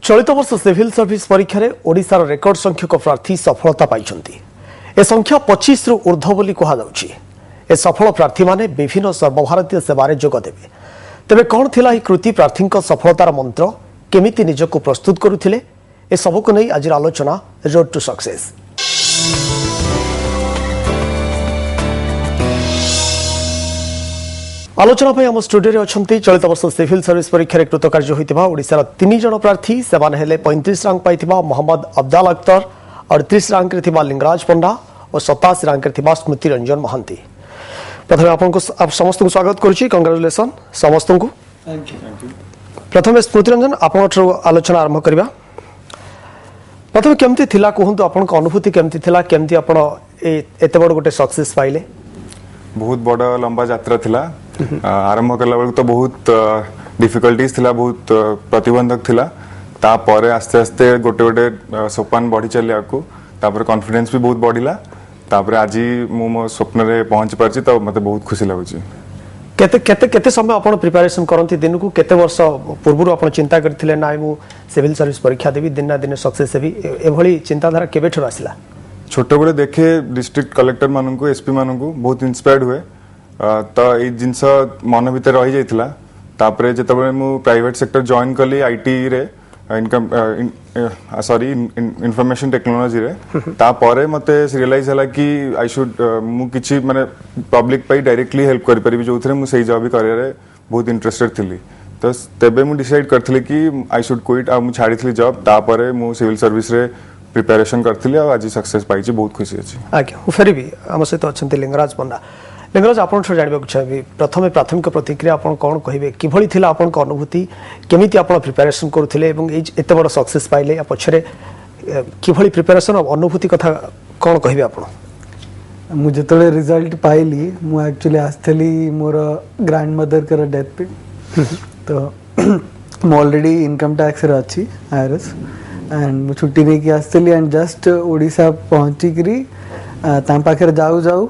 चलित वर्ष civil service परीक्षा रे ओडिशार रेकर्ड संख्यक प्रार्थी सफलता पाइछन्ति। ए संख्या 25 रु ऊर्ध्व बोली कहा जाउछि। ए सफल प्रार्थी माने विभिन्न सर्वभारतीय सेवारे जोग देबे। तेबे कोन थिला ही कृति प्रार्थीक सफलतार मंत्र केमिति निजको प्रस्तुत करुथिले ए सबको नै आज आलोचना रोड टू सक्सेस। आलोचना पर आम स्टूडियो अच्छा चलित वर्ष सिविल सर्विस परीक्षा कृतकार्य होता ओडिशार 3 जन प्रार्थी से 35 रैंक पाई मोहम्मद अब्दाल अख्तर, 38 रैंक लिंगराज पंडा और 87 रैंक स्मृति रंजन महांती। प्रथम आप समस्त को स्वागत करुच्ची। कंग्रेचुलेसन समस्त को। प्रथम स्मृति रंजन आप आलोचना आरंभ करवा। प्रथम केमती थिला कहतु आपण अनुभूति केमती थिला, केमती आपण एते बड़ गोटे सक्सेस पाइले? बहुत बड़ा लंबा यात्रा थिला। आरंभ कला बेलू तो बहुत डिफिकल्टीज थिला, बहुत प्रतिबंधक थिला। तापर आस्ते आस्ते गोटे गोटे सोपान बढ़ी चलिया को तापर कॉन्फिडेंस भी बहुत बढ़िला। तापर आज मु मो स्वप्न रे पहुंच पारची तो मते बहुत खुशी लागुची। केते केते केते समय आपण प्रिपरेशन करंती दिन को केते वर्ष पूर्व आपण चिंता करथिले ना मु सिविल सर्विस परीक्षा देबी दिन ना दिन सक्सेस हेबी एभली चिंताधारा केबे ठर आसिला? छोट बड़े देखे डिस्ट्रिक्ट कलेक्टर मानन को एसपी मानन को बहुत इंस्पायर्ड हुए। तो ये जिनस मन भीतर रही जाइथिला। तापरे जेतबे मु प्राइवेट सेक्टर जॉइन कली आईटी रे इनकम सॉरी इंफॉर्मेशन टेक्नोलॉजी रे तापरे मते रियलाइज हला कि आई शुड मु किछि माने पब्लिक पई डायरेक्टली हेल्प करि परिबि जोथरे मु सेही जॉब करियर रे बहुत इंटरेस्टेड थिली। तो तेबे मु डिसाइड करथिले कि आई शुड क्विट आ मु छाड़ीथिली जॉब। तापरे मु सिविल सर्विस रे प्रिपरेशन करथिले आ आज सक्सेस पाइछि, बहुत खुशी अछि। आज्ञा मु फेरि भी हम सहित अछंती लिंगराज पंडा। लिंगराज आपण जानवा चाहिए प्रथम प्राथमिक प्रतिक्रिया आपण कौन कहे किभली थिला आपण को अनुभूति केमिति आपण प्रिपरेशन करुथिले एवं एते बड़ सक्सेस पाइले या पछरे किभली प्रिपरेशन और अनुभूति कथा कौन कहिबे आपण? मु जेतले रिजल्ट पाइली मु एक्चुअली आस्थली मोर ग्रैंडमदर कर डेथ पे तो मु ऑलरेडी इनकम टैक्स रे अछि आईआरएस एंड मु छुट्टी नै कि आस्थली एंड जस्ट ओडिसा पहुंची करी ता पाखर जाऊ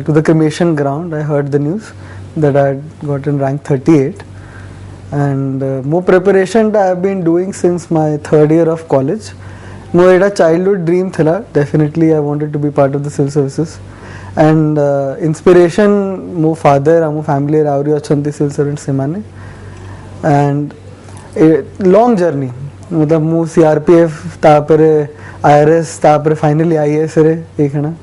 to the cremation ground. I heard the news that I had gotten rank 38 and more preparation I have been doing since my third year of college. More a childhood dream thila. Definitely I wanted to be part of the civil services and inspiration mo father amo family auri achanti civil servants semane and a long journey. मतलब मु CRPF तापरे IRS तापरे finally IAS रे एकना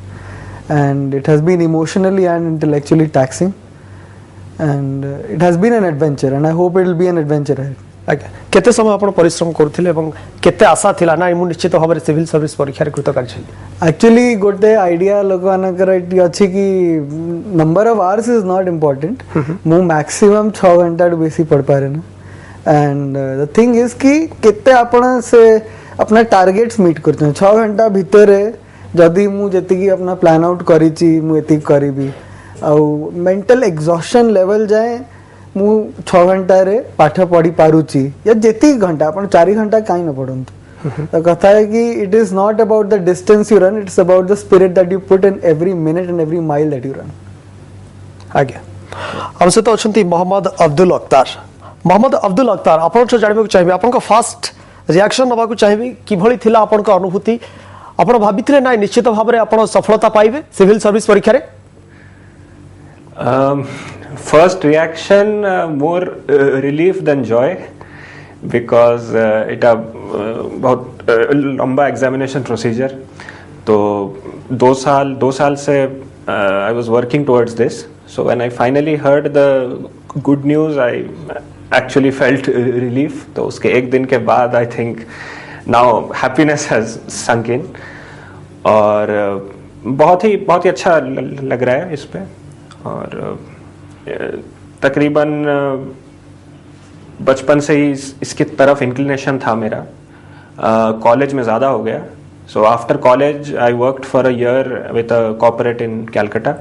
and it has been emotionally and intellectually taxing and it has been an adventure and I hope it will be an adventure ahead. आज्ञा केते समय आपण परिश्रम करथिले एवं केते आशा थिला ना मु निश्चित भाबरे सिविल सर्विस परीक्षा रे कृतकार्य? एक्चुअली गोटे आइडिया लोगनकर एटी अछि कि number of hours is not important. मु मैक्सिमम 6 घंटा बेसी पढ़ पारे ना एंड द थिंग इज कि केते आपण से अपना टारगेट्स मीट करते हैं 6 घंटा भीतर जदि मु जति अपना प्लान आउट करिची मु एति करिबी आ मेंटल एग्जॉशन लेवल जाए मु 6 घंटा रे पाठ पढ़ी पारुची या जति घंटा अपन 4 घंटा काई न पढंतु। तो कथा है कि it is not about the distance you run, it's about the spirit that you put in every minute and every mile that you run. आज्ञा हमसे तो अछंती मोहम्मद अब्दुल अख्तर। मोहम्मद अब्दुल अख्तर आपण जानबा चाहिए आपण फास्ट रिएक्शन नबा को चाहिए किभली थिला आपण को अनुभूति? आपण भाबिथिले ना निश्चित भाव में आपण सफलता पाइबे सिविल सर्विस परीक्षा रे? First reaction more relief than joy because it बहुत लंबा एग्जामिनेशन प्रोसीजर। तो 2 साल से I was working towards this. So when I finally heard the good news I actually felt relief. तो उसके एक दिन के बाद I think now happiness has sunk in और बहुत ही अच्छा लग रहा है इस पे। और तकरीबन बचपन से ही इसकी तरफ इंक्लिनेशन था मेरा। कॉलेज में ज़्यादा हो गया। So after college I worked for a year with a corporate in Calcutta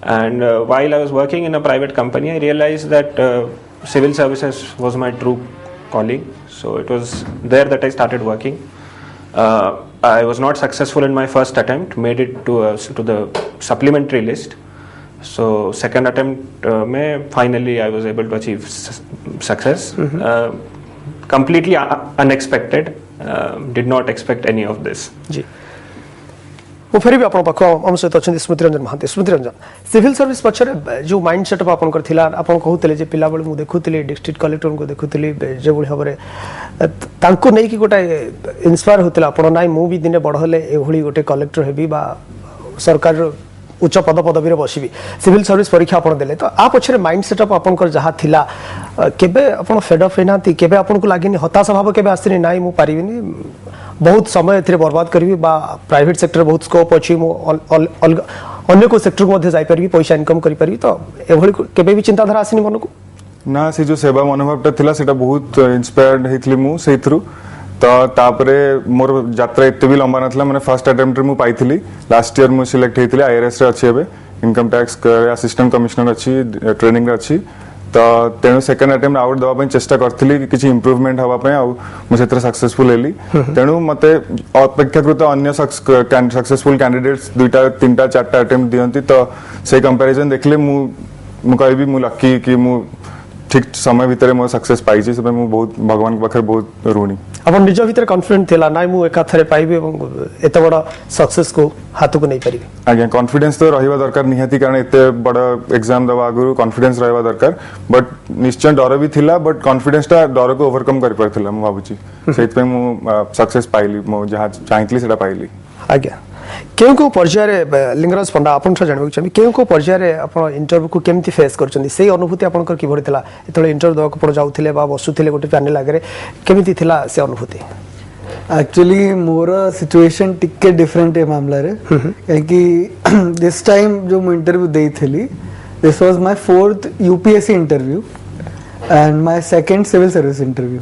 and while I was working in a private company I realized that civil services was my true calling. So it was there that I started working. I was not successful in my first attempt, made it to the supplementary list. So second attempt में finally I was able to achieve success. completely unexpected. Did not expect any of this. जी ମୁଁ ଫେରିବି ଆପଣ ପାଖ ଆମ ସହିତ ଅଛନ୍ତି ସ୍ମୃତି ରଞ୍ଜନ ମହାନ୍ତି। ସ୍ମୃତି Ranjan, civil service ପଛରେ ଯେଉଁ ମାଇଣ୍ଡ ସେଟଅପ୍ ଆପଣଙ୍କର ଥିଲା, ଆପଣ କହୁଥିଲେ ଯେ ପିଲାବେଳେ ମୁଁ ଦେଖୁଥିଲି ଡିଷ୍ଟ୍ରିକ୍ଟ କଲେକ୍ଟରଙ୍କୁ ଦେଖୁଥିଲି ଯେଭଳି ଭାବରେ ତାଙ୍କୁ ନେଇକି ଗୋଟେ ଇନ୍ସପାୟାର ହେଉଥିଲା ଆପଣ, ନାଇଁ ମୁଁ ବି ଦିନେ ବଡ଼ ହେଲେ ଏଭଳି ଗୋଟେ କଲେକ୍ଟର ହେବି ବା ସରକାରର ଉଚ୍ଚ ପଦବୀରେ ବସିବି। ସିଭିଲ ସର୍ଭିସ ପରୀକ୍ଷା ଆପଣ ଦେଲେ, ତ ଆ ପଛରେ ମାଇଣ୍ଡ ସେଟଅପ୍ ଆପଣଙ୍କର ଯାହା ଥିଲା, କେବେ ଆପଣ ଫେଡ୍ ଅଫ୍ ହେଇନାହାନ୍ତି? କେବେ ଆପଣଙ୍କୁ ଲାଗିନି ହତାଶ ଭାବ କେବେ ଆସିନି, ନାଇଁ ମୁଁ ପାରିବିନି, ବହୁତ ସମୟ ଏଥିରେ ବର୍ବାଦ କରିବି, ବା ପ୍ରାଇଭେଟ ସେକ୍ଟର ବହୁତ ସ୍କୋପ ଅଛି, ମୁଁ ଅନ୍ୟ କେଉଁ ସେକ୍ଟରକୁ ମଧ୍ୟ ଯାଇପାରିବି, ପଇସା ଇନକମ୍ କରିପାରିବି, ତ ଏଭଳି କେବେ ବି ଚିନ୍ତାଧାରା ଆସିନି ମନକୁ? ନା, ସେ ଯୋଉ ସେବା ମନୋଭାବଟା ଥିଲା ସେଟା ବହୁତ ଇନ୍ସପାୟାର୍ଡ ହେଇଥିଲି ମୁଁ ସେଇଥିରୁ। ତ ତାପରେ ମୋର ଯାତ୍ରା ଏତେ ବି ଲମ୍ବା ନଥିଲା, ମାନେ ଫାର୍ଷ୍ଟ ଆଟେମ୍ପ୍ଟରେ ମୁଁ ପାଇଥିଲି। ଲାଷ୍ଟ ଇୟର ମୁଁ ସିଲେକ୍ଟ ହେଇଥିଲି, IRS ରେ ଅଛି ଏବେ, ଇନକମ୍ ଟ୍ୟାକ୍ସ ଆସିଷ୍ଟାଣ୍ଟ କମିଶନର ଅଛି, ଟ୍ରେନିଂରେ ଅଛି। ତ ତେଣୁ ସେକେଣ୍ଡ ଆଟେମ୍ପ୍ଟ ଆଉ ଦେବା ପାଇଁ ଚେଷ୍ଟା କରିଥିଲି କିଛି ଇମ୍ପ୍ରୁଭମେଣ୍ଟ ହେବା ପାଇଁ, ଆଉ ମୁଁ ସେଥିରେ ସକ୍ସେସଫୁଲ ହେଲି। ତେଣୁ ମତେ ଅପେକ୍ଷାକୃତ ଅନ୍ୟ ସକ୍ସେସଫୁଲ କ୍ୟାଣ୍ଡିଡେଟ୍ସ 2ଟା 3ଟା 4ଟା ଆଟେମ୍ପ୍ଟ ଦିଅନ୍ତି, ତ ସେଇ କମ୍ପାରିଜନ ଦେଖିଲେ ମୁଁ କହିବି ମୁଁ ଲକି କି ମୁଁ ଠିକ୍ ସମୟ ଭିତରେ ମୋ ସକ୍ସେସ୍ ପାଇଛି। ସେଥିପାଇଁ ମୁଁ ବହୁତ ଭଗବାନଙ୍କ ପାଖରେ ବହୁତ ଋଣୀ। ଆପଣ ନିଜ ଭିତରେ କନଫିଡେଣ୍ଟ ଥିଲା, ନାଇଁ ମୁଁ ଏକାଥରେ ପାଇବି ଏବଂ ଏତେ ବଡ଼ ସକ୍ସେସକୁ ହାତକୁ ନେଇପାରିବି? ଆଜ୍ଞା, କନଫିଡେନ୍ସ ତ ରହିବା ଦରକାର ନିହାତି, କାରଣ ଏତେ ବଡ଼ ଏକ୍ଜାମ ଦେବା ଆଗରୁ କନଫିଡେନ୍ସ ରହିବା ଦରକାର। ବଟ୍ ନିଶ୍ଚୟ ଡର ବି ଥିଲା, ବଟ୍ କନଫିଡେନ୍ସଟା ଡରକୁ ଓଭରକମ୍ କରିପାରିଥିଲା ମୁଁ ଭାବୁଛି। ସେଇଥିପାଇଁ ମୁଁ ସକ୍ସେସ୍ ପାଇଲି, ମୁଁ ଯାହା ଚାହିଁଥିଲି ସେଇଟା ପାଇଲି। ଆଜ୍ଞା, କେଉଁ ପର୍ଯ୍ୟାୟରେ ଲିଙ୍ଗରାଜ ପଣ୍ଡା ଆପଣଙ୍କ ଜାଣିବାକୁ ଚାହିଁବି, କେଉଁ ପର୍ଯ୍ୟାୟରେ ଆପଣ ଇଣ୍ଟରଭ୍ୟୁକୁ କେମିତି ଫେସ୍ କରିଛନ୍ତି, ସେଇ ଅନୁଭୂତି ଆପଣଙ୍କର କିଭଳି ଥିଲା? ଯେତେବେଳେ ଇଣ୍ଟରଭ୍ୟୁ ଦେବାକୁ ଆପଣ ଯାଉଥିଲେ ବା ବସୁଥିଲେ ଗୋଟେ ପ୍ୟାନେଲ ଆଗରେ, କେମିତି ଥିଲା ସେ ଅନୁଭୂତି? एक्चुअली मोर सिचुएशन टिके डिफरेंट है मामला रे, कि दिस टाइम जो मु इंटरव्यू देइथली, this was my 4th UPSC interview and my second civil service interview.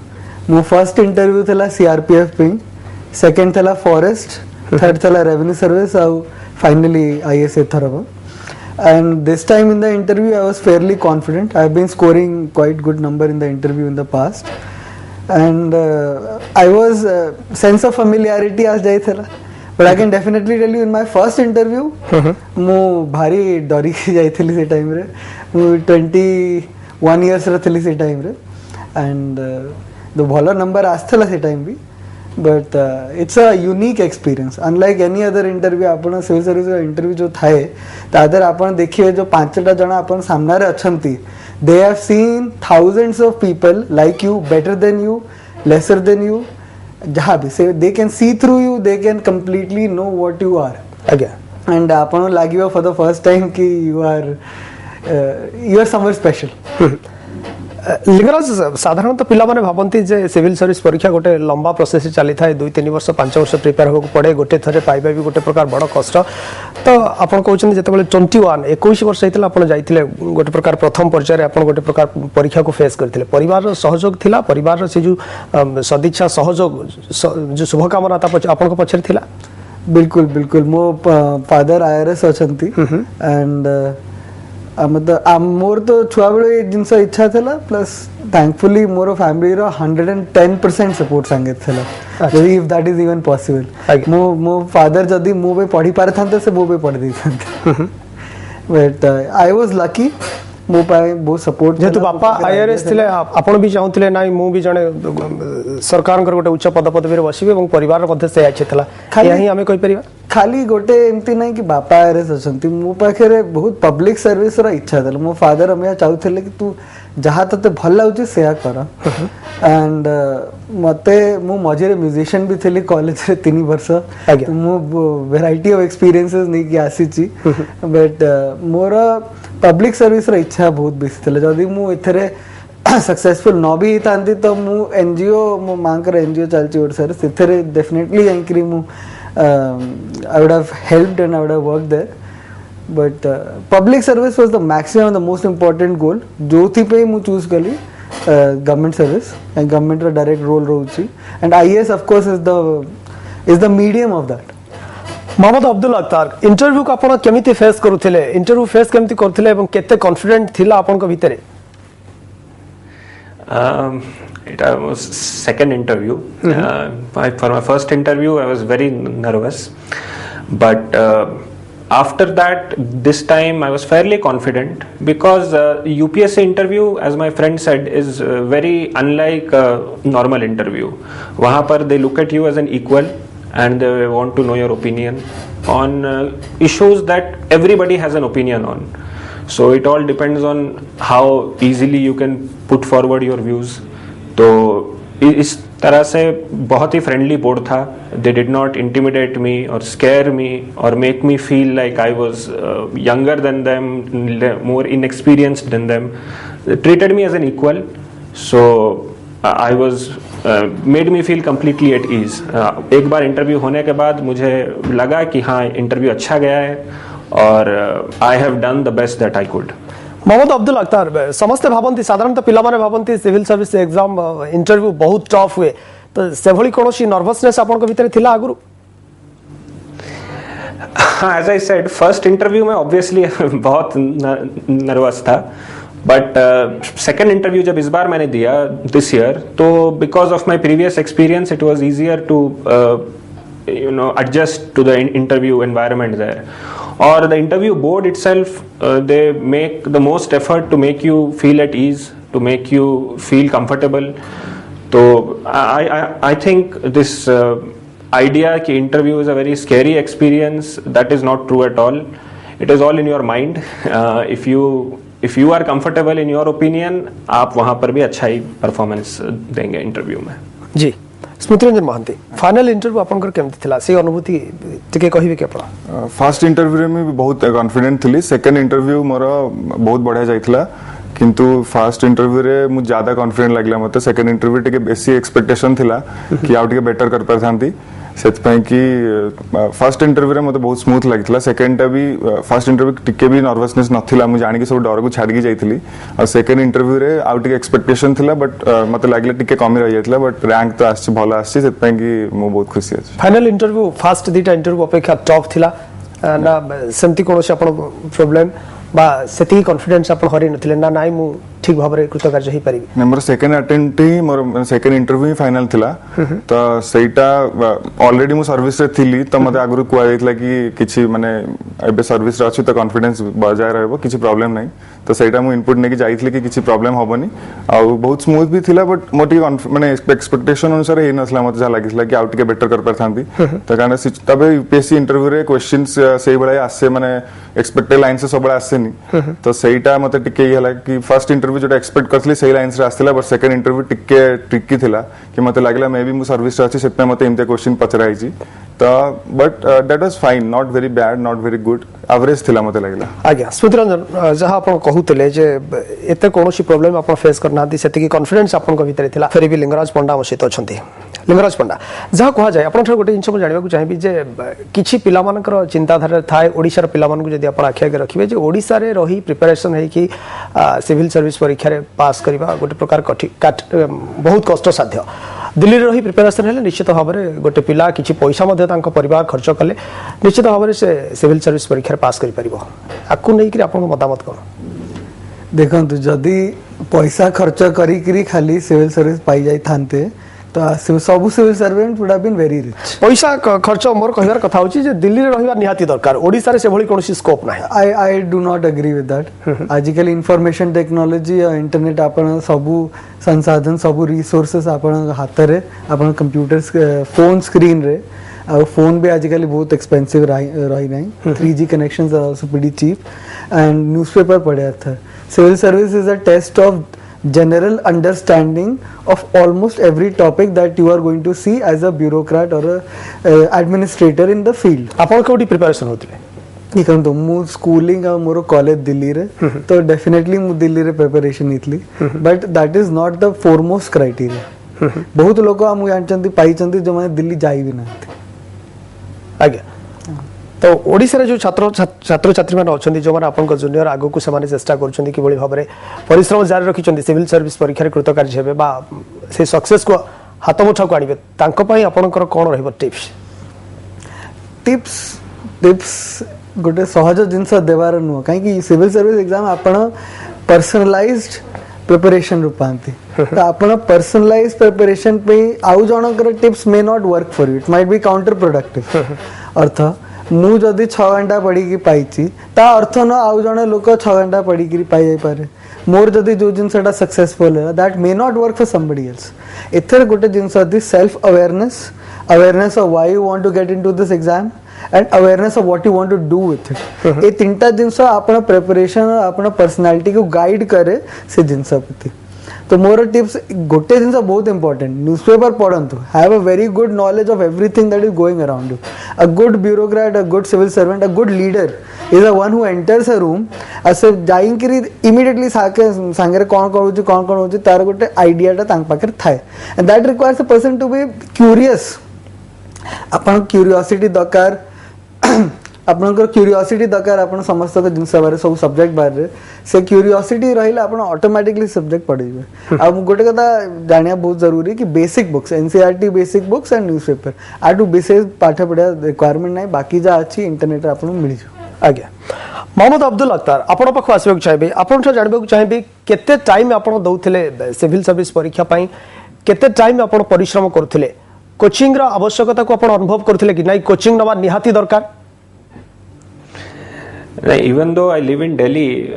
मु फर्स्ट इंटरव्यू थला सीआरपीएफ पिंग, सेकंड थला फॉरेस्ट, थर्ड थला रेवेन्यू सर्विस, और फाइनली आईएएस एथरब। And this time in the interview I was fairly confident. I have been scoring quite good number in the interview in the past, and I was sense of familiarity as जाइथला, but I can definitely tell you in my first interview मु भारी डरी जाइथली से time रे। मु 21 years रे थली से time रे, and the भलो नंबर आस्थला से टाइम भी, but it's a unique experience unlike any other interview। आपण सिविल सर्विस इंटरव्यू जो थाए तादर आपण देखिए जो 5टा जण आपण सामना रे अछंती, they have seen thousands of people like you, better than you, lesser than you, जहाँ भी से they can see through you, they can completely know what you are। ଆଜ୍ଞା, and आपण लागियो for the first time कि you are somewhere special। Lingaraj, साधारणतः पिलामाने भाबंती जे civil service परीक्षा गोटे लंबा प्रोसेस चली था, 2-3 वर्ष 5 वर्ष प्रिपेयर होगा पड़े, गोटे थरे पाइबा भी गोटे प्रकार बड़ कष्ट। तो आपन कहउछन जेतेबेले 21 वर्ष होइतला आपन जाइतिले गोटे प्रकार प्रथम पर्यायर आपन गोटे प्रकार परीक्षा को फेस करथिले, परिवार सहयोग थिला, परिवार से जो सदिच्छा सहयोग जो शुभकामना आपन को पछर थिला? बिल्कुल बिल्कुल, मो फादर आईआरएस अछंती, एंड मतलब मोर तो छुआ बेले जिनस इच्छा थला, प्लस थैंकफुली मोर फैमिली रो 110% सपोर्ट संगे थला, जदी if that is even possible. मो फादर जदी मो पे पढ़ी पारे थांते से मो पे पढ़ दी थांते, बट आई वाज लकी, मो पाए बहुत सपोर्ट। जेतु बापा आईआरएस थिले, आपण भी चाहुथिले नाइ मु भी जने सरकार गोटे उच्च पदपदवी रे बसिबे ଏବଂ परिवार मध्ये से आछे थला, यही हमें कहि परिबा? खाली गोटे एमती नहीं कि बापा आईआरएस अछंती, मो पाखरे बहुत पब्लिक सर्विस रो इच्छा थला। मो फादर हमें चाहुथिले कि तू जहाँ तते भल लाउची सेया कर, एंड मते मु मझे म्यूजिशियन भी थिली कॉलेज रे 3 वर्ष, मु वैरायटी ऑफ एक्सपीरियंसेस नहीं कि आसीची, बट मोर पब्लिक सर्विस रो इच्छा बहुत बेसी थला। जदी मु एथरे सक्सेसफुल न भी थांती तो मु एनजीओ, मो मांकर एनजीओ चलची ओडसा रे, सेथरे डेफिनेटली एंकरी मु I would have helped and I would have worked there, but public service was the maximum and the most important goal जोथि पे मु चूज कली गवर्नमेंट सर्विस एंड गवर्नमेंट रो डायरेक्ट रोल रहउची, and IAS of course is the medium of that. Mohammad Abdul Akhtar, interview को आपण केमिति face करूथिले, interview face केमिति करथिले एवं केते कॉन्फिडेंट थिला आपण को भितरे? It was second interview. For my first interview, I was very nervous, but after that, this time I was fairly confident because UPSC interview, as my friend said, is very unlike normal interview. वहाँ पर they look at you as an equal and they want to know your opinion on issues that everybody has an opinion on. So it all depends on how easily you can put forward your views. तो इस तरह से बहुत ही friendly board था. They did not intimidate me और scare me और make me feel like I was younger than them, more inexperienced than them. Treated me as an equal. So I was made me feel completely at ease. एक बार interview होने के बाद मुझे लगा कि हाँ, इंटरव्यू अच्छा गया है और I have done the best that I could. Mohammad Abdul Akhtar, समस्ते भावती साधारणतः पिलामाने भावती सिविल सर्विस एग्जाम इंटरव्यू बहुत टफ हुए, तो से भली कोनोसी नर्वसनेस आपन भीतर थिला आगुरु? As I said, first interview में ऑब्वियसली बहुत नर्वस था, बट सेकेंड इंटरव्यू जब इस बार मैंने दिया दिस ईयर, तो because of my previous experience it was easier to adjust to the interview environment there. Or the interview board itself, they make the most effort to make you feel at ease, to make you feel comfortable. So I think this idea कि interview is a very scary experience, that is not true at all. It is all in your mind. If you are comfortable in your opinion, आप वहाँ पर भी अच्छा ही performance देंगे interview में. जी, स्मृति Ranjan Mahanti, final interview आपनकर केमति थिला, से अनुभूति टिके कहिबे के आपण? फर्स्ट इंटरव्यू रे में भी बहुत कॉन्फिडेंट थिली. सेकंड इंटरव्यू मोर बहुत बढ़िया जाइथिला, किंतु फर्स्ट इंटरव्यू रे मु ज्यादा कॉन्फिडेंट लागला मते. सेकंड इंटरव्यू टिके बेसी एक्सपेक्टेशन थिला कि आउ टिके बेटर कर परथांती, सेतपय कि फर्स्ट इंटरव्यू रे मते बहुत स्मूथ लागितला. सेकंड टा भी फर्स्ट इंटरव्यू टिके भी नर्वसनेस नथिला, मु जानि कि सब डर को छाडी जाइथिली. और सेकंड इंटरव्यू रे आउ टिके एक्सपेक्टेशन थिला, बट मते लागले टिके कमी रहि जाइतला, बट रैंक तो आछि भलो आछि, सेतपय कि मु बहुत खुशी अछि. फाइनल इंटरव्यू फर्स्ट दीटा इंटरव्यू अपेक्षा टफ थिला ना? सेमती कोनोसी आपण प्रॉब्लम बा सेती कॉन्फिडेंस आपण हरि नथिले ना? नाइ मु ठीक भाबरे कृतकार्य होई परिबी? नै, मोर सेकंड अटेम्प्ट ही मोर सेकंड इंटरव्यू ही फाइनल थिला. तो सेटा ऑलरेडी मु सर्विस रे थिली, तो मते आगुरु कुआ जाइतला कि किछि माने एबे सर्विस रे अछि तो कॉन्फिडेंस बजाय रहबो, किछि प्रॉब्लम नै. तो सेटा मु इनपुट नै कि जाइतले कि किछि प्रॉब्लम होबनी. आ बहुत स्मूथ भी थिला, बट मोटी माने एक्सपेक्टेशन अनुसार हे नसला. मते जा लागिसला कि आउ टिके बेटर कर परथांती. तो कारण तबे यूपीएससी इंटरव्यू रे क्वेश्चंस सेही बळा आसे, माने एक्सपेक्टेड लाइन से सब बळा आसेनी. तो सेटा मते टिके हला कि फर्स्ट इंटरव्यू जो एक्सपेक्ट करथली सही लाइन से आस्थिला, बट सेकंड इंटरव्यू टिके ट्रिकी थिला कि मते लागला मे बी मु सर्विस रे अछि, सेतमे मते इनते क्वेश्चन पचराई छी. तो but that was fine, not very bad, not very good, average थिला मते लागला. आज्ञा स्मृति रंजन, जहां आपण कहूतले जे एते कोनोसी प्रॉब्लम आपण फेस करनाती, सेति की कॉन्फिडेंस आपण को भीतर थिला. फेर भी लिंगराज पंडा मसित अछंती. लिंगराज पंडा, जहां कहा जाय आपण गोटे जिनस मु जानिबा को चाहिबी जे किछि पिला मानकर चिंताधारा थाए ओडिसा पिला मान को जदि आपण आखिया के रखिबे जे ओडिसा रे रही प्रिपरेशन है कि सिविल सर्विस परीक्षा रे पास करबा गोटे प्रकार बहुत कष्ट साध्य. दिल्ली रे रही प्रिपरेशन है निश्चित भाव में गोटे पिला किछि पैसा मध्ये तांको परिवार खर्च कले निश्चित भाव में से सिविल सर्विस परीक्षा पास करि परिबो. आकु नै कि आपण मतामत कोन? देखंतु जदी पैसा खर्च करी करी खाली सिविल सर्विस पाई जाई थानते तो सब civil servant would have been very rich. पैसा खर्च मोर कहबार कथा होची जे दिल्ली रे रहिबा निहाती दरकार, ओडिसा रे से भली कोनोसी स्कोप नाही. I do not agree with that. आजिकल इन्फॉर्मेशन टेक्नोलॉजी और इंटरनेट आपण सबु संसाधन सबु रिसोर्सेस आपण हाथ रे, आपण कंप्यूटर फोन स्क्रीन रे. और फोन भी आजिकल बहुत एक्सपेंसिव रही नहीं. 3G connections are also pretty cheap and newspaper पढ़े था. Civil service is a test of general understanding of almost every topic that you are going to see as a bureaucrat or a administrator in the field. आपण कोडी preparation होतले? देखन तो मु schooling और मोर college Delhi रे, तो डेफिनेटली मु दिल्ली रे preparation Italy, but that is not the foremost criteria. बहुत लोग हम जानचंती पाइचंती जो माने दिल्ली जाई भी नाथि. आगे तो ओडिसा रे जो छात्र छात्री मान अछंती जो माने आपन को जूनियर आगो को समान चेष्टा करछंती कि बळी भाबरे परिश्रम जारी रखिचंती सिविल सर्विस परीक्षा रे कृतकार्य हेबे बा से सक्सेस को हाथ मुठा को आनिबे, तांको पई आपनकर कोन रहबो टिप्स? गोटे सहज जिंस देवार नु, काहे कि सिविल सर्विस एग्जाम आपण पर्सनलाइज्ड प्रिपरेशन रूपांती. तो आपण पर्सनलाइज्ड प्रिपरेशन पे आउ जनकर tips may not work for you, it might be counter productive. अर्थ मु जदि 6 घंटा पढ़ी पाई ता अर्थ न आउ जने लोक 6 घंटा पढ़ी पाई जाई पारे मोर जदि जो जिनसटा सक्सेसफुल है that may not work for somebody else एथर गोटे जिनस the self awareness of why you want to get into this exam and awareness of what you want to do with it ए तीनटा जिनस आपण प्रिपरेशन आपण personality को guide करे से जिनस प्रति तो मोर टिप्स गोटे जिनस बहुत इंपोर्टेंट न्यूज़पेपर पढ़ंतु have a very good knowledge of everything that is going around you a good bureaucrat a good civil servant a good leader is a one who enters a room असे जाइंकरी immediately सांगे कौन होची तार गोटे आइडियाटा तांक पाखरे थाए and that requires a person to be curious अपन क्यूरियोसिटी दरकार आपनकर क्यूरियोसिटी दरकार अपन समस्त जिनस बारे सब सब्जेक्ट बारे से क्यूरियोसिटी रहिले अपन ऑटोमेटिकली सब्जेक्ट पढ़िबे आ गोटे कथा जानिया बहुत जरूरी कि basic books NCERT basic books and newspaper आटू विशेष पाठ पढ़िया रिक्वायरमेंट नाही बाकी जा अछि इंटरनेट आपन मिल जा आज्ञा मोहम्मद अब्दुल अख्तर आपण पाख आसबे चाहिए आपण जानबे चाहिए केते टाइम आपण दउथिले सिविल सर्विस परीक्षा पई केते टाइम आपण परिश्रम करथिले कोचिंग रा आवश्यकता को आपण अनुभव करथिले कि नाही कोचिंग नवा निहाती दरकार Even though I live in Delhi,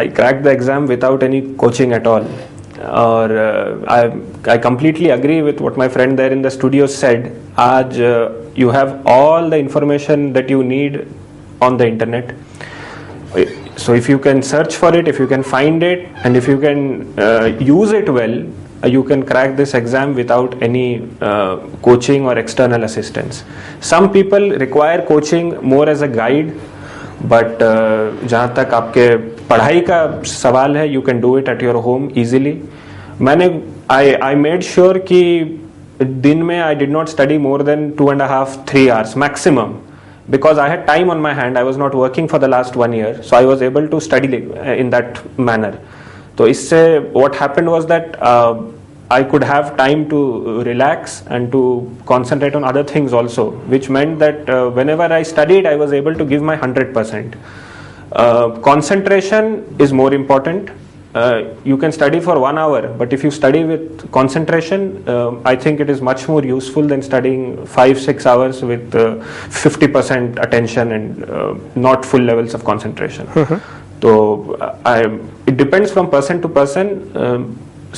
I cracked the exam without any coaching at all. Or I completely agree with what my friend there in the studio said. Aaj you have all the information that you need on the internet. So if you can search for it, if you can find it, and if you can use it well, you can crack this exam without any coaching or external assistance. Some people require coaching more as a guide. But जहाँ तक आपके पढ़ाई का सवाल है you can do it at your home easily मैंने I made sure कि दिन में I did not study more than 2.5-3 hours maximum because I had time on my hand. I was not working for the last 1 year, so I was able to study in that manner. तो इससे what happened was that I could have time to relax and to concentrate on other things also, which meant that whenever I studied, I was able to give my 100%. Concentration is more important. You can study for 1 hour, but if you study with concentration, I think it is much more useful than studying 5-6 hours with 50% attention and not full levels of concentration. So it depends from person to person.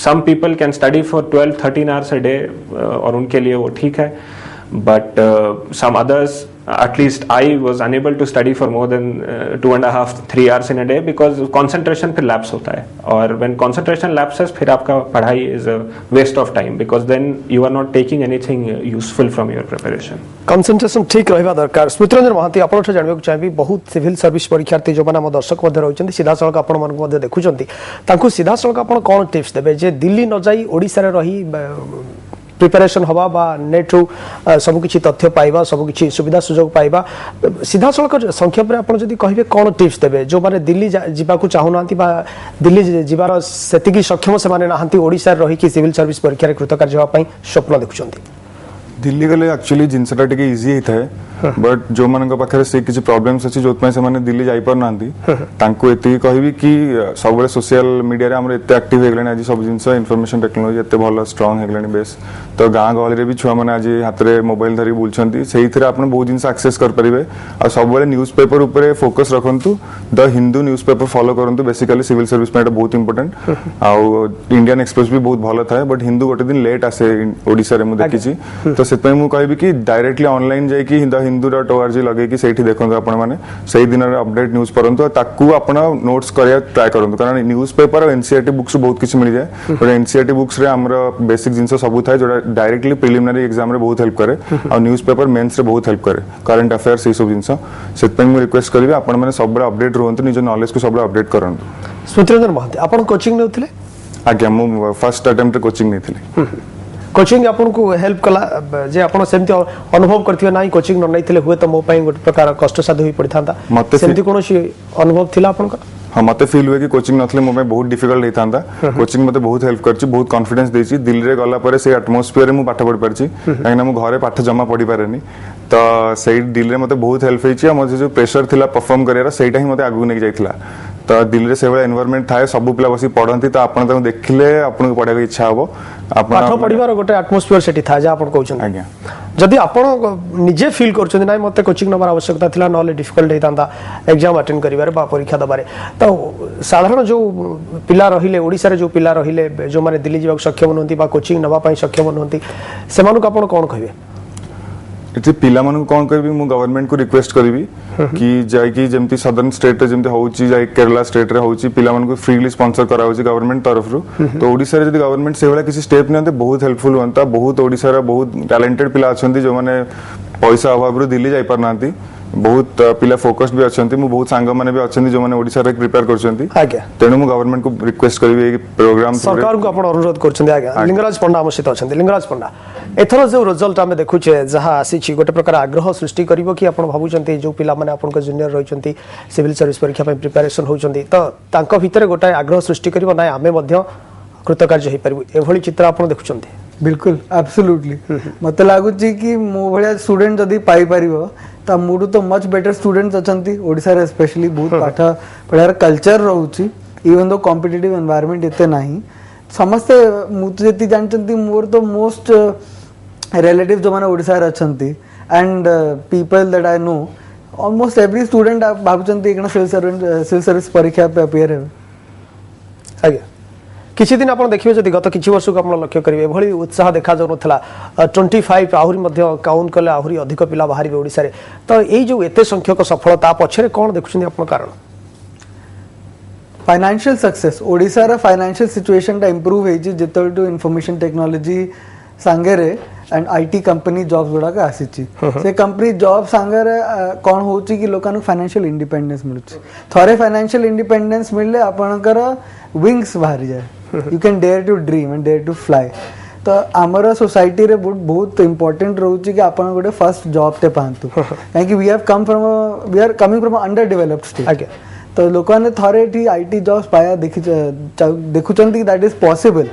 Some people can study for 12-13 hours a day और उनके लिए वो ठीक है but some others at least I was unable to study for more than 2.5-3 hours in a day because concentration फिर lapse होता है और when concentration lapses फिर आपका पढ़ाई is a waste of time because then you are not taking anything useful from your preparation. Concentration ठीक रहबा दरकार स्मृतिरंजन महांती आपण जानबे चाहिए बहुत सिविल सर्विस परीक्षार्थी जो माने हम दर्शक मध्ये रहउछन्ती सीधा सळक आपण मन मध्ये देखुछन्ती तांको सीधा सळक आपण कोन टिप्स देबे जे दिल्ली न जाई ओडिसा रे रही प्रिपरेशन हवा बा नेट रु सब किछि तथ्य पाइबा सब किछि सुविधा सुयोग पाइबा सीधा सळक संक्षेप रे आपण जदी कहिबे कोन टिप्स देबे जो माने दिल्ली जिबा को चाहू नांती बा दिल्ली जिबार सेतिकी सक्षम से माने नांती ओडिसा रे रही कि सिविल सर्विस परीक्षा रे कृतकार्य होवा पई स्वप्न देखुछन्ती दिल्ली गले एक्चुअली जिनसटा टिके इजी होता है बट जो मानक पाखरे से किछि प्रॉब्लम्स अछि जोत से माने दिल्ली जाई पर नांती तांको एति कहबी कि सब सोशल मीडिया रे हमर एते एक्टिव हे गलेनी आज सब जिंस इंफॉर्मेशन टेक्नोलॉजी एते भलो स्ट्रांग हे गलेनी बेस तो गां गहली रे भी छुआ माने आज हाथ रे मोबाइल धरी बुलछंती सेही थरे आपण बहुत जिंस एक्सेस कर परिबे आ सब बेले न्यूज़पेपर ऊपर फोकस रखंतु द हिंदू न्यूज़पेपर फॉलो करंतु बेसिकली सिविल सर्विस में बहुत इंपोर्टेंट आ इंडियन एक्सप्रेस भी बहुत भलो थाए बट हिंदू गोटे दिन लेट आसे ओडिसा रे मु देखिछि तो सेतपय मु कहबी कि डायरेक्टली ऑनलाइन जाई कि द hindu.org लगे कि सेठी देखंतु आपण माने सेही दिन अपडेट न्यूज़ परंतु ताकू आपण नोट्स करिया ट्राई करंतु कारण न्यूज़पेपर और एनसीईआरटी बुक्स बहुत किछ मिल जाए पर एनसीईआरटी बुक्स रे हमर बेसिक जिंस सब थाए जोडा डायरेक्टली प्रिलिमिनरी एग्जाम रे बहुत हेल्प करे और न्यूज़पेपर मेंस रे बहुत हेल्प करे करंट अफेयर्स ए सब जिंस सेतपय मु रिक्वेस्ट करबी आपण माने सब अपडेट रहंतु निज नॉलेज को सब अपडेट करंतु स्मृतिरंजन महांती आपण कोचिंग नेउथिले आज्ञा मु फर्स्ट अटेम्प्ट रे कोचिंग नेथिले कोचिंग आपन को हेल्प कला जे आपन सेमती अनुभव करथियो नाही कोचिंग न नैथिले हुए तो मो पई गोटे प्रकार कष्ट साध्य होई पड़िथांता सेमती कोनोसी अनुभव थिला आपन का हाँ मते फील हुए कि कोचिंग नथले मो में बहुत डिफिकल्ट होता कोचिंग मते बहुत हेल्प करछि बहुत कॉन्फिडेंस देछि दिल्ली रे गला परे से एटमॉस्फियर रे मु पाठ पढि परछि काहेना मु घरे पाठ जमा पढि पारेनी तो सेही दिल्ली रे मते बहुत हेल्प हेछि आ मते जो प्रेशर थिला परफॉर्म करियारा सेहीटा ही मते आगु नै जाइथिला तो दिल्ली से भाई एनवायरनमेंट थाए सब पिला बसी पढ़ती तो आपण ताको देखिले आपन को पढ़ा इच्छा हबो पाठ पढ़िबार गोटे एटमॉस्फियर सेठी था जे आपण कहउछन आज्ञा जदि आपण निजे फील करछन नाही मते कोचिंग नंबर आवश्यकता थिला नले डिफिकल्ट हेतांता एग्जाम अटेंड करिबार बा परीक्षा दबारे तो साधारण जो पिला रहिले ओडिसा रे जो पिला रहिले जो माने दिल्ली जीवा सक्षम नहंती बा कोचिंग नबा पई सक्षम नहंती सेमानु आपण कोन कहबे एति पिला मन कोन करबी मु गवर्नमेंट को रिक्वेस्ट करबी कि जाय कि जेमति सदर्न स्टेट रे जेमति होउची जाय केरला स्टेट रे होउची पिला मन को फ्रीली स्पॉन्सर करा होउची गवर्नमेंट तरफ रु तो ओडिसा रे जदि गवर्नमेंट से वाला किसी स्टेप नते बहुत हेल्पफुल होंता बहुत ओडिसा रे बहुत टैलेंटेड पिला अछंती जो माने पैसा अभाव रु दिल्ली जाय पर नांती बहुत पिला फोकस्ड भी अछंती मु बहुत सांग माने भी अछंती जो माने ओडिसा रे प्रिपेयर करछंती आज्ञा तेनु मु गवर्नमेंट को रिक्वेस्ट करबी प्रोग्राम सरकार को आपण अनुरोध करछंती आज्ञा लिंगराज पंडा आमसित अछंती लिंगराज पंडा एथर जो रिजल्ट आमे देखुचे जहा आसीची गोटे प्रकार आग्रह सृष्टि करिवो कि आपण भाबुचंती जो पिला माने आपण को जूनियर रहिचंती सिविल सर्विस परीक्षा पे प्रिपरेशन होचंती तो तांको भितरे गोटे आग्रह सृष्टि करिवो नाय आमे मध्य कृतकार्य होई परिबो एभली चित्र आपण देखुचंती बिल्कुल एब्सोल्युटली मते लागुची कि मो भलिया स्टूडेंट जदी पाई परिबो ता मोडू तो मच बेटर स्टूडेंट्स अछंती ओडिसा रे स्पेशली बहुत पाठ पढार कल्चर रहउची इवन दो कॉम्पिटिटिव एनवायरनमेंट एते नाही समस्त मुत जति जानचंती मोर तो मोस्ट रिलेटिव जो माने ओडिसा रे अछंती and people that I know almost every student भाबचंती एकना सिविल सर्विस परीक्षा पे अपियर है आज्ञा किछि दिन आपण देखिबे जदि गत किछि वर्ष को आपण लक्ष्य करिवे भली उत्साह देखा जाउ नथला 25 आहुरी मध्य काउंट कले आहुरी अधिक पिला बाहरी ओडिसा रे तो एई जो एते संख्यक सफलता पछरे कोन देखुछिन आपण कारण फाइनेंशियल सक्सेस ओडिसा रा फाइनेंशियल सिचुएशन टा इंप्रूव हेजी जेतल टू इंफॉर्मेशन टेक्नोलॉजी सांगरे एंड आईटी कंपनी जॉब्स गुडा का आसीची से कंपनी जॉब सांगरे कोन होची कि लोकानु फाइनेंशियल इंडिपेंडेंस मिलुची थरे फाइनेंशियल इंडिपेंडेंस मिलले आपनकर विंग्स बाहर जाय you can dare to dream and dare to fly तो आमर सोसाइटी रे बहुत इंपोर्टेंट रहउची कि आपन गोटे फर्स्ट जॉब ते पांतु काहे कि we are coming from under developed state तो लोकाने थरे ठी आईटी जॉब्स पाया देखुचंती that is possible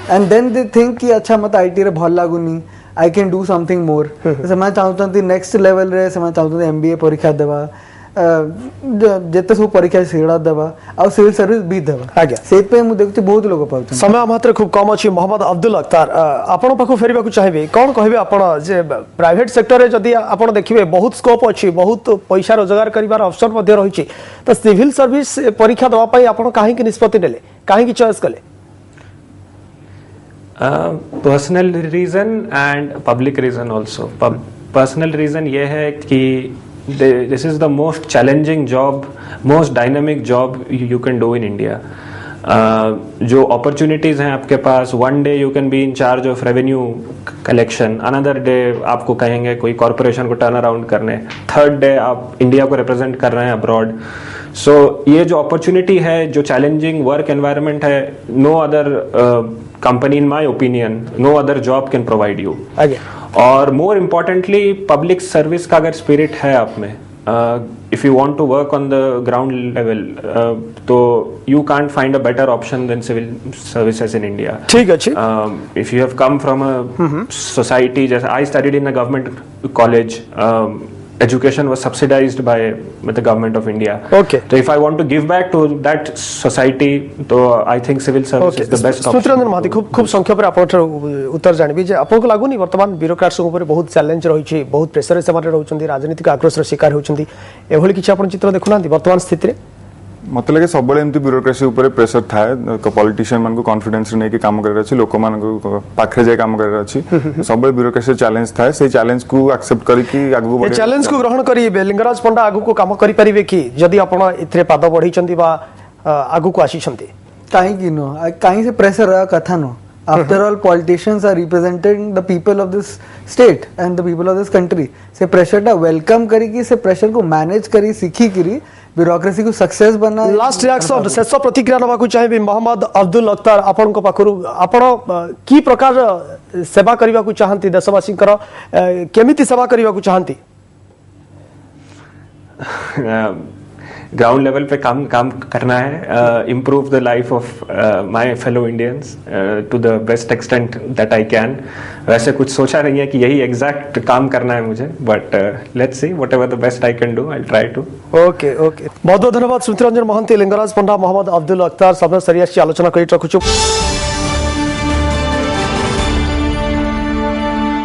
and then they think कि अच्छा मत आईटी रे भल लागुनी I can do something more से मैं चाहूतंती नेक्स्ट लेवल रे से मैं चाहूतंती एमबीए परीक्षा देबा जेते सब परीक्षा सेड़ा देबा आ सिविल सर्विस भी देबा आज्ञा से पे मु देखछि बहुत लोग पाउछन समय मात्र खूब कम अछि मोहम्मद अब्दुल अख्तर आपण पाखु फेरिबा को चाहेबे कोन कहबे आपण जे प्राइवेट सेक्टर रे जदी आपण देखिबे बहुत स्कोप अछि बहुत पैसा रोजगार करिवार अवसर मध्ये रहिछि तो सिविल सर्विस परीक्षा दवा पई आपण काहे कि निष्पत्ति नेले काहे कि चॉइस कले personal reason and public reason also personal reason ये है कि this is the most challenging job, most dynamic job you can do in India. जो opportunities हैं आपके पास, one day you can be in charge of revenue collection, another day आपको कहेंगे कोई corporation को turn around करने, third day आप India को represent कर रहे हैं abroad. So ये जो opportunity है, जो challenging work environment है, no other company in my opinion, no other job can provide you. और मोर इम्पोर्टेंटली पब्लिक सर्विस का अगर स्पिरिट है आप में if you want to work on the ground level तो you can't find a better option than civil services in India ठीक है if you have come from a society जैसे I studied in a government college education was subsidized by the government of India. Okay. So if I want to give back to that society, so I think civil service is the best option. Sutranjan Mahati खूब संख्या पर आपण उत्तर जानिबी जे आपन को लागुनी वर्तमान bureaucrats ऊपर बहुत challenge रही छी बहुत प्रेशर से मारे रहउछंती राजनीतिक आक्रोश र शिकार होउछंती एभली किछ आपण चित्र देखुनांती वर्तमान स्थिति रे मत लगे सब एमती ब्यूरोक्रेसी ऊपर प्रेशर थाए पॉलिटिशियन मान को कॉन्फिडेंस नहीं कि काम कर अच्छी लोक मान पाखे जाए काम कर अच्छी सब ब्यूरोक्रेसी चैलेंज थाए से चैलेंज को एक्सेप्ट करके आगु बढ़े चैलेंज को ग्रहण करिवे लिंगराज पंडा आगु को काम करि परिवे कि जदी आपण इथरे पाद बढ़ीचंती बा आगु को आसीचंती काहे कि नो काहे से प्रेशर रहा कथा no after all politicians are representing the people of this state and the people of this country से प्रेशर टा वेलकम करी कि से प्रेशर को मैनेज करी सीखी करी ब्यूरोक्रेसी को सक्सेस बना लास्ट रिएक्शन शेष प्रतिक्रिया नबाकू चाहिए मोहम्मद अब्दुल अख्तर आपण को पाखरु आपण की प्रकार सेवा करबा को चाहंती देशवासी कर केमिति सेवा करबा को चाहंती ग्राउंड लेवल पे काम करना है, improve the life of my fellow Indians to the best extent that I can. वैसे कुछ सोचा नहीं है कि यही एग्जैक्ट काम करना है मुझे, but let's see whatever the best I can do, I try to. Okay okay बहुत बहुत धन्यवाद स्मृति रंजन महांती, लिंगराज पंडा, मोहम्मद अब्दुल अख्तर सब सरिया आलोचना कर रखुଛୁ।